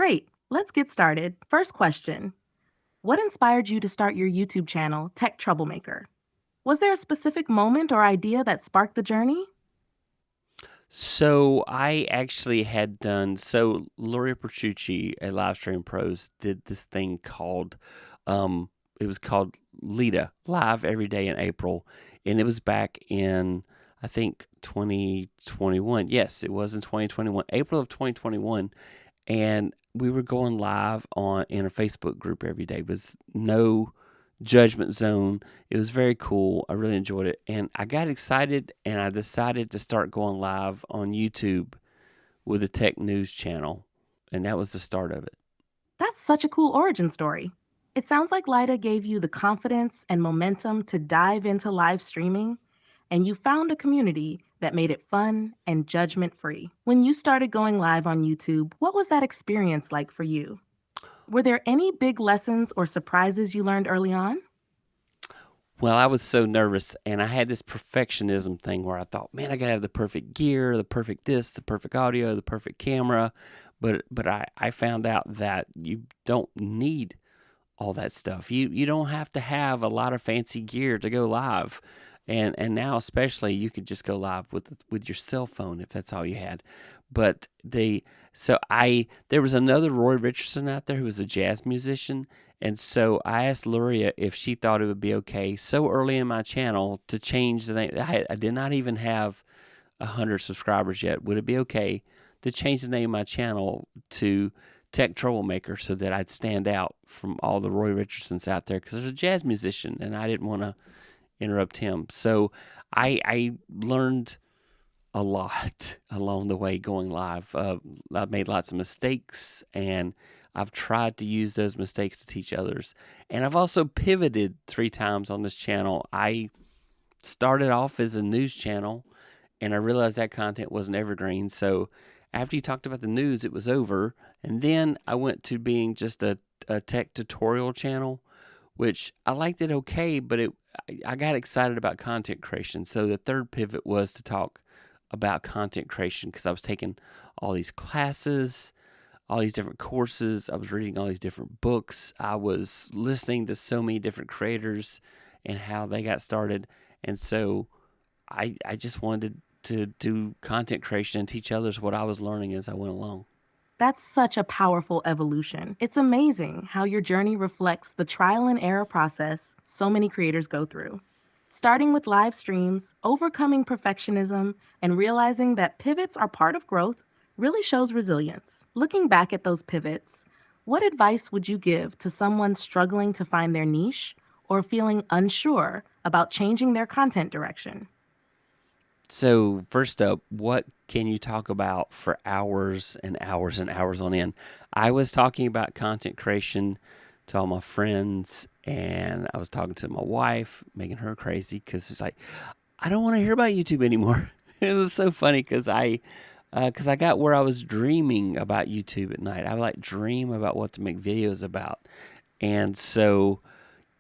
Great. Let's get started. First question. What inspired you to start your YouTube channel, Tech Troublemaker? Was there a specific moment or idea that sparked the journey? So I actually had done Luria Petrucci at Live Stream Pros did this thing called it was called Lita Live every day in April, and it was back in I think 2021. Yes, it was in 2021, April of 2021, and we were going live on in a Facebook group every day. It was no judgment zone. It was very cool. I really enjoyed it. And I got excited and I decided to start going live on YouTube with a tech news channel. And that was the start of it. That's such a cool origin story. It sounds like Lida gave you the confidence and momentum to dive into live streaming, and you found a community that made it fun and judgment free. When you started going live on YouTube, what was that experience like for you? Were there any big lessons or surprises you learned early on? Well, I was so nervous and I had this perfectionism thing where I thought, man, I got to have the perfect gear, the perfect this, the perfect audio, the perfect camera. But I found out that you don't need all that stuff. You don't have to have a lot of fancy gear to go live. And now especially you could just go live with your cell phone if that's all you had. But there was another Roy Richardson out there who was a jazz musician, and so I asked Luria if she thought it would be okay so early in my channel to change the name. I did not even have 100 subscribers yet. Would it be okay to change the name of my channel to Tech Troublemaker so that I'd stand out from all the Roy Richardsons out there? Because there's a jazz musician and I didn't want to interrupt him. So I learned a lot along the way going live. I've made lots of mistakes and I've tried to use those mistakes to teach others. And I've also pivoted 3 times on this channel. I started off as a news channel and I realized that content wasn't evergreen. So after you talked about the news, it was over. And then I went to being just a tech tutorial channel, which I liked it okay, but I got excited about content creation. So the third pivot was to talk about content creation because I was taking all these classes, all these different courses. I was reading all these different books. I was listening to so many different creators and how they got started. And so I just wanted to do content creation and teach others what I was learning as I went along. That's such a powerful evolution. It's amazing how your journey reflects the trial and error process so many creators go through. Starting with live streams, overcoming perfectionism, and realizing that pivots are part of growth really shows resilience. Looking back at those pivots, what advice would you give to someone struggling to find their niche or feeling unsure about changing their content direction? So, first up, what can you talk about for hours and hours and hours on end? I was talking about content creation to all my friends, and I was talking to my wife, making her crazy because it's like, I don't want to hear about YouTube anymore. It was so funny because I got where I was dreaming about YouTube at night. I would like dream about what to make videos about, and so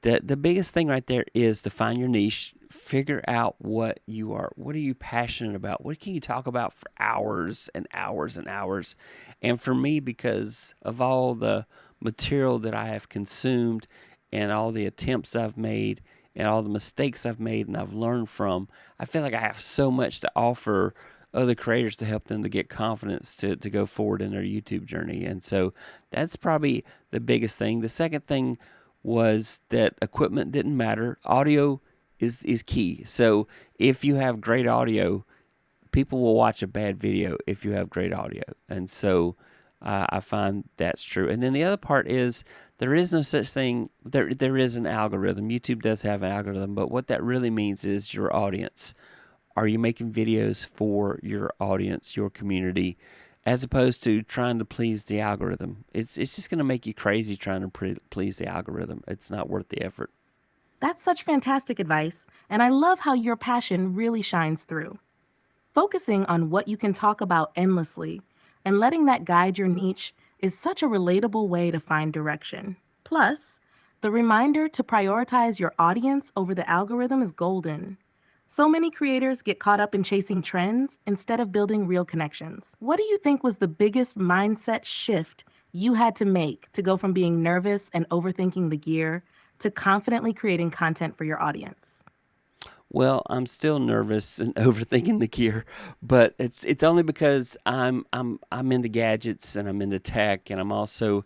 the biggest thing right there is to find your niche, figure out what are you passionate about, what can you talk about for hours and hours and hours. And for me, because of all the material that I have consumed and all the attempts I've made and all the mistakes I've made and I've learned from, I feel like I have so much to offer other creators to help them to get confidence to go forward in their YouTube journey. And so that's probably the biggest thing. The second thing was that equipment didn't matter. Audio is key. So if you have great audio, people will watch a bad video if you have great audio. And so I find that's true. And then the other part is there is no such thing. There is an algorithm. YouTube does have an algorithm, but what that really means is your audience. Are you making videos for your audience, your community, as opposed to trying to please the algorithm? It's just going to make you crazy trying to please the algorithm. It's not worth the effort. That's such fantastic advice, and I love how your passion really shines through. Focusing on what you can talk about endlessly and letting that guide your niche is such a relatable way to find direction. Plus, the reminder to prioritize your audience over the algorithm is golden. So many creators get caught up in chasing trends instead of building real connections. What do you think was the biggest mindset shift you had to make to go from being nervous and overthinking the gear to confidently creating content for your audience? Well, I'm still nervous and overthinking the gear, but it's only because I'm into gadgets and I'm into tech, and I'm also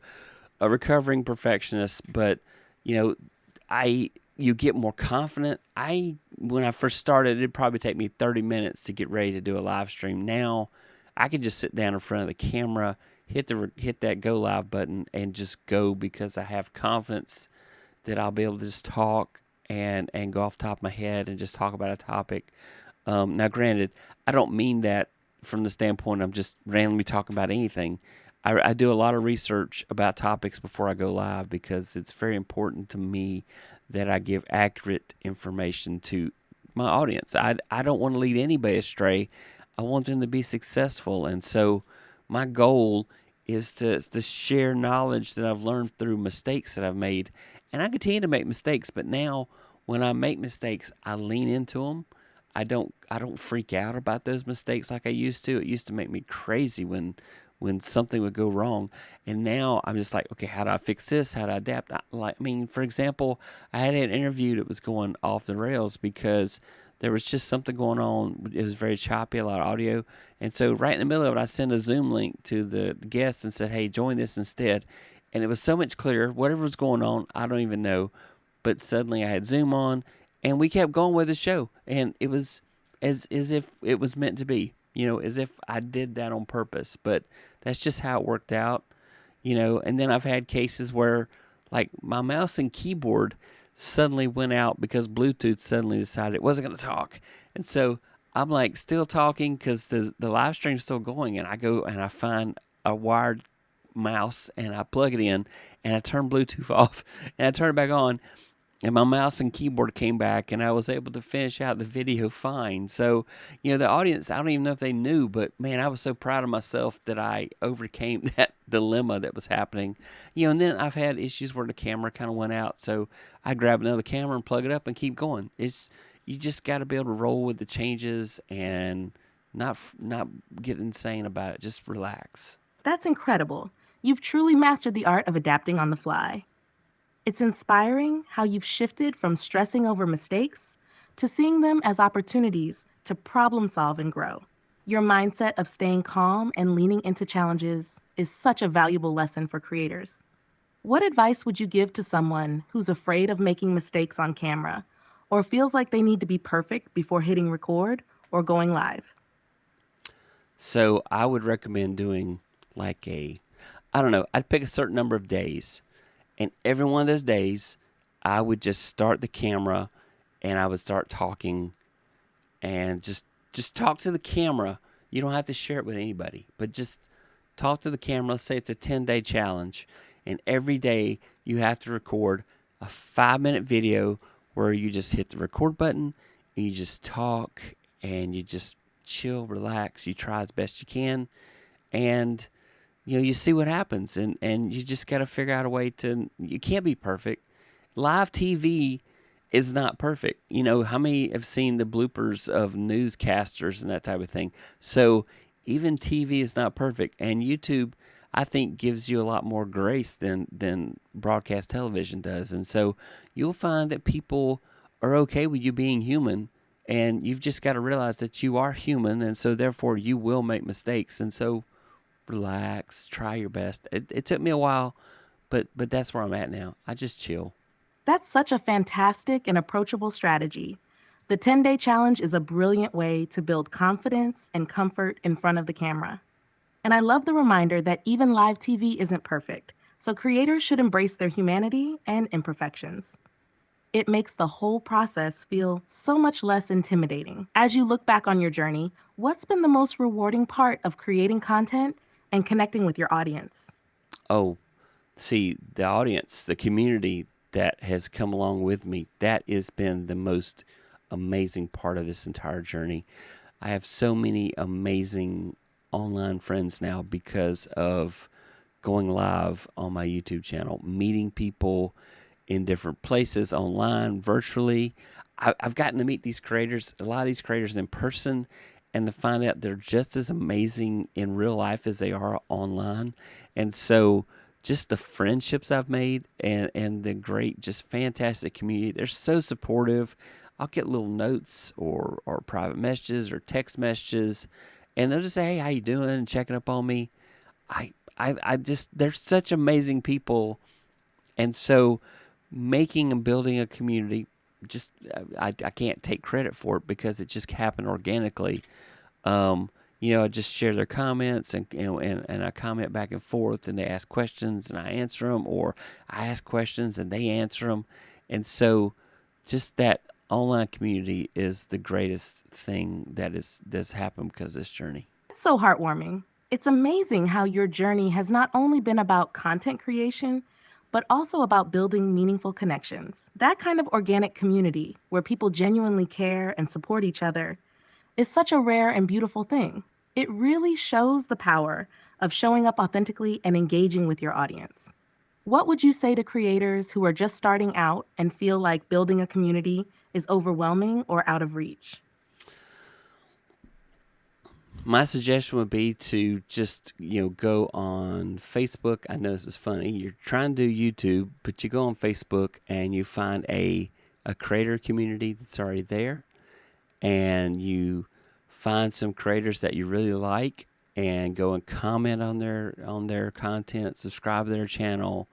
a recovering perfectionist. But you know, I you get more confident. I When I first started, it'd probably take me 30 minutes to get ready to do a live stream. Now, I can just sit down in front of the camera, hit that go live button, and just go because I have confidence that I'll be able to just talk and go off the top of my head and just talk about a topic. Now, granted, I don't mean that from the standpoint I'm just randomly talking about anything. I do a lot of research about topics before I go live because it's very important to me that I give accurate information to my audience. I don't want to lead anybody astray. I want them to be successful. And so my goal is to share knowledge that I've learned through mistakes that I've made. And I continue to make mistakes, but now when I make mistakes, I lean into them. I don't freak out about those mistakes like I used to. It used to make me crazy when something would go wrong. And now I'm just like, okay, how do I fix this? How do I adapt? For example, I had an interview that was going off the rails because there was just something going on. It was very choppy, a lot of audio. And so right in the middle of it, I sent a Zoom link to the guest and said, hey, join this instead. And it was so much clearer. Whatever was going on, I don't even know. But suddenly I had Zoom on and we kept going with the show. And it was as if it was meant to be, as if I did that on purpose. But that's just how it worked out, And then I've had cases where, like, my mouse and keyboard suddenly went out because Bluetooth suddenly decided it wasn't going to talk. And so I'm like still talking because the live stream's still going. And I go and I find a wired mouse and I plug it in and I turn Bluetooth off and I turn it back on and my mouse and keyboard came back and I was able to finish out the video fine. So, the audience, I don't even know if they knew, but man, I was so proud of myself that I overcame that dilemma that was happening. And then I've had issues where the camera kind of went out. So I grab another camera and plug it up and keep going. You just got to be able to roll with the changes and not get insane about it. Just relax. That's incredible. You've truly mastered the art of adapting on the fly. It's inspiring how you've shifted from stressing over mistakes to seeing them as opportunities to problem solve and grow. Your mindset of staying calm and leaning into challenges is such a valuable lesson for creators. What advice would you give to someone who's afraid of making mistakes on camera or feels like they need to be perfect before hitting record or going live? So I would recommend doing like I don't know, I'd pick a certain number of days. And every one of those days, I would just start the camera and I would start talking and just talk to the camera. You don't have to share it with anybody, but just talk to the camera. Let's say it's a 10-day challenge. And every day you have to record a 5-minute video where you just hit the record button and you just talk and you just chill, relax. You try as best you can. And you see what happens, and you just got to figure out a way to. You can't be perfect. Live TV is not perfect. How many have seen the bloopers of newscasters and that type of thing? So even TV is not perfect, and YouTube, I think, gives you a lot more grace than broadcast television does. And so you'll find that people are okay with you being human, and you've just got to realize that you are human, and so therefore you will make mistakes, and so relax, try your best. It took me a while, but that's where I'm at now. I just chill. That's such a fantastic and approachable strategy. The 10-day challenge is a brilliant way to build confidence and comfort in front of the camera. And I love the reminder that even live TV isn't perfect, so creators should embrace their humanity and imperfections. It makes the whole process feel so much less intimidating. As you look back on your journey, what's been the most rewarding part of creating content and connecting with your audience? Oh, see, the audience, the community that has come along with me, that has been the most amazing part of this entire journey. I have so many amazing online friends now because of going live on my YouTube channel, meeting people in different places online, virtually. I've gotten to meet these creators, a lot of these creators in person, and to find out they're just as amazing in real life as they are online. And so just the friendships I've made and the great, just fantastic community. They're so supportive. I'll get little notes or private messages or text messages, and they'll just say, "Hey, how you doing?" Checking up on me. I just they're such amazing people, and so making and building a community, just I can't take credit for it because it just happened organically. um, I just share their comments and I comment back and forth, and they ask questions and I answer them, or I ask questions and they answer them. And so just that online community is the greatest thing that's happened because of this journey. It's so heartwarming. It's amazing how your journey has not only been about content creation, but also about building meaningful connections. That kind of organic community where people genuinely care and support each other is such a rare and beautiful thing. It really shows the power of showing up authentically and engaging with your audience. What would you say to creators who are just starting out and feel like building a community is overwhelming or out of reach? My suggestion would be to just, go on Facebook. I know this is funny. You're trying to do YouTube, but you go on Facebook and you find a creator community that's already there, and you find some creators that you really like and go and comment on their content, subscribe to their channel,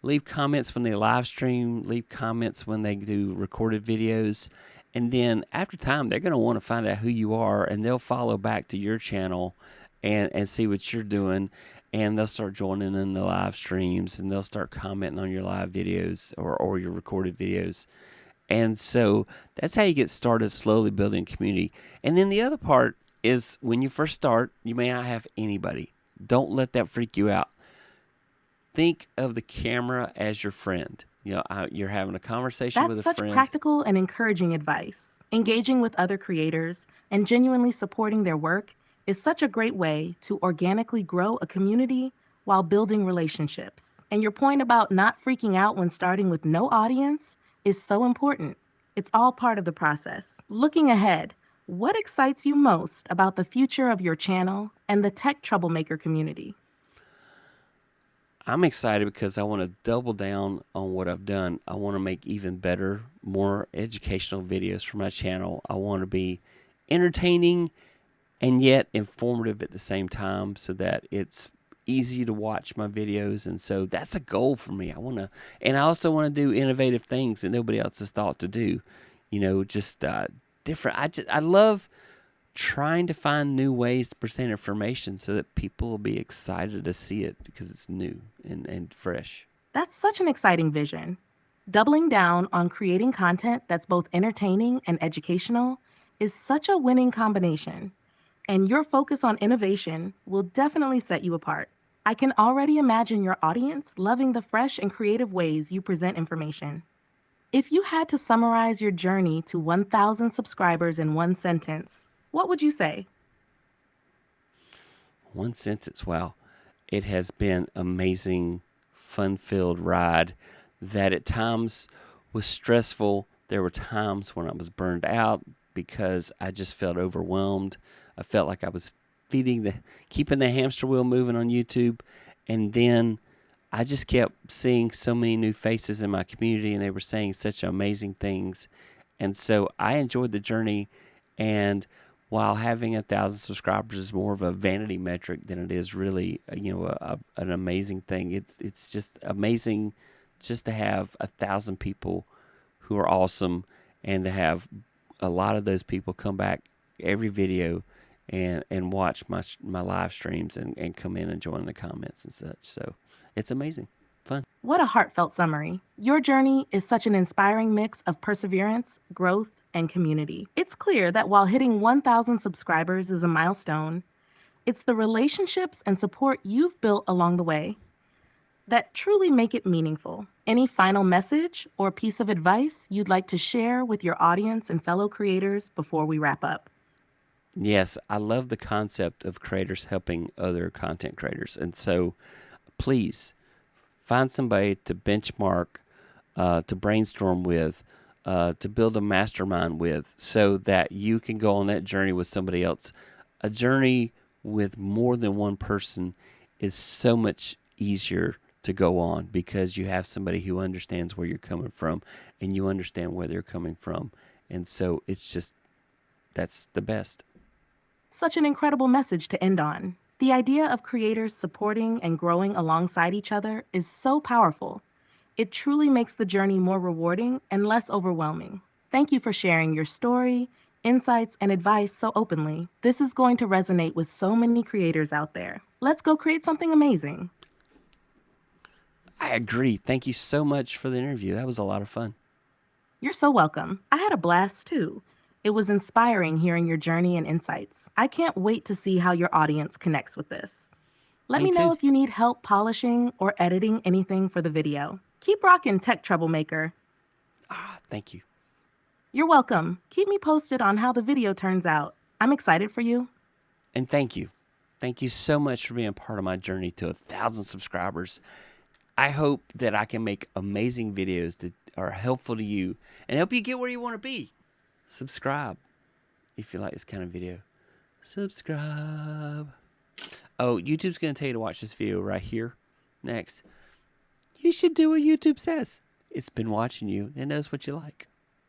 leave comments when they live stream, leave comments when they do recorded videos. And then after time, they're going to want to find out who you are, and they'll follow back to your channel and see what you're doing. And they'll start joining in the live streams, and they'll start commenting on your live videos or your recorded videos. And so that's how you get started, slowly building community. And then the other part is, when you first start, you may not have anybody. Don't let that freak you out. Think of the camera as your friend. You're having a conversation That's with a such friend. practical and encouraging advice. Engaging with other creators and genuinely supporting their work is such a great way to organically grow a community while building relationships. And your point about not freaking out when starting with no audience is so important. It's all part of the process. Looking ahead, what excites you most about the future of your channel and the tech troublemaker community? I'm excited because I want to double down on what I've done. I want to make even better, more educational videos for my channel. I want to be entertaining and yet informative at the same time, so that it's easy to watch my videos. And so that's a goal for me. And I also want to do innovative things that nobody else has thought to do. Just different. I love trying to find new ways to present information so that people will be excited to see it because it's new and fresh. That's such an exciting vision. Doubling down on creating content that's both entertaining and educational is such a winning combination, and your focus on innovation will definitely set you apart. I can already imagine your audience loving the fresh and creative ways you present information. If you had to summarize your journey to 1,000 subscribers in one sentence, what would you say? One sentence. Wow. It has been amazing, fun-filled ride that at times was stressful. There were times when I was burned out because I just felt overwhelmed. I felt like I was keeping the hamster wheel moving on YouTube. And then I just kept seeing so many new faces in my community, and they were saying such amazing things. And so I enjoyed the journey. And while having 1,000 subscribers is more of a vanity metric than it is really, an amazing thing. It's just amazing just to have 1,000 people who are awesome, and to have a lot of those people come back every video and watch my live streams and come in and join the comments and such. So it's amazing, fun. What a heartfelt summary. Your journey is such an inspiring mix of perseverance, growth, and community. It's clear that while hitting 1,000 subscribers is a milestone, it's the relationships and support you've built along the way that truly make it meaningful. Any final message or piece of advice you'd like to share with your audience and fellow creators before we wrap up? Yes, I love the concept of creators helping other content creators. And so please find somebody to benchmark, to brainstorm with, to build a mastermind with, so that you can go on that journey with somebody else. A journey with more than one person is so much easier to go on because you have somebody who understands where you're coming from and you understand where they're coming from. And so it's just, that's the best. Such an incredible message to end on. The idea of creators supporting and growing alongside each other is so powerful. It truly makes the journey more rewarding and less overwhelming. Thank you for sharing your story, insights, and advice so openly. This is going to resonate with so many creators out there. Let's go create something amazing. I agree. Thank you so much for the interview. That was a lot of fun. You're so welcome. I had a blast too. It was inspiring hearing your journey and insights. I can't wait to see how your audience connects with this. Let Me me know too. if you need help polishing or editing anything for the video. Keep rocking, Tech Troublemaker. Thank you. You're welcome. Keep me posted on how the video turns out. I'm excited for you. And thank you. Thank you so much for being a part of my journey to 1,000 subscribers. I hope that I can make amazing videos that are helpful to you and help you get where you want to be. Subscribe if you like this kind of video. Subscribe. Oh, YouTube's going to tell you to watch this video right here next. You should do what YouTube says. It's been watching you and knows what you like.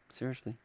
Seriously.